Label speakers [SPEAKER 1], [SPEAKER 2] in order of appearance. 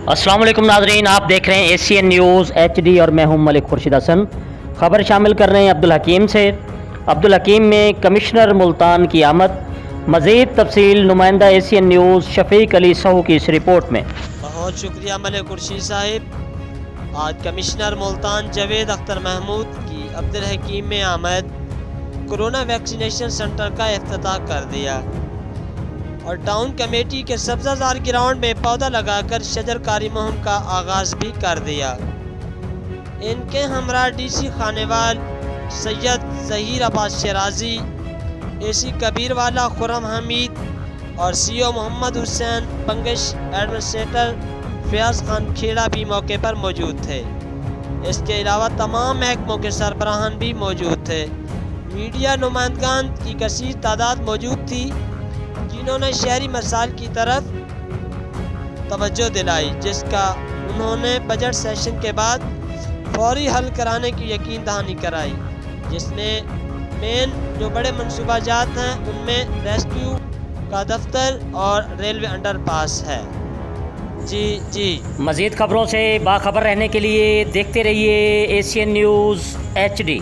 [SPEAKER 1] अस्सलाम वालेकुम नाजरीन, आप देख रहे हैं एशियन न्यूज़ HD और मैं हूं मलिक खुर्शीद हसन। खबर शामिल कर रहे हैं अब्दुल हकीम से। अब्दुल हकीम में कमिश्नर मुल्तान की आमद। मज़ीद तफसील नुमाइंदा एशियन न्यूज़ शफीक अली सहू की इस रिपोर्ट में।
[SPEAKER 2] बहुत शुक्रिया मलिक खुर्शीद साहिब। आज कमिश्नर मुल्तान जावेद अख्तर महमूद की अब्दुल हकीम में आमद। कोरोना वैक्सीनेशन सेंटर का इफ्तिताह कर दिया और टाउन कमेटी के सब्ज़ाज़ार ग्राउंड में पौधा लगाकर शजरकारी मुहिम का आगाज़ भी कर दिया। इनके हमरा DC खानेवाल सैयद ज़हीर अब्बास शराजी, AC कबीरवाला खुरम हमीद और CO मोहम्मद हुसैन पंगश, एडमिनिस्ट्रेटर फयाज खान खेड़ा भी मौके पर मौजूद थे। इसके अलावा तमाम महकमों के सरबराहान भी मौजूद थे। मीडिया नुमाइंदगान की कसीर तादाद मौजूद थी जिन्होंने शहरी मसाइल की तरफ तवज्जो दिलाई, जिसका उन्होंने बजट सेशन के बाद फौरी हल कराने की यकीन दहानी कराई, जिसमें मेन जो बड़े मनसूबाजात हैं उनमें रेस्क्यू का दफ्तर और रेलवे अंडरपास है। जी
[SPEAKER 1] मज़ीद खबरों से बाखबर रहने के लिए देखते रहिए एशियन न्यूज़ HD।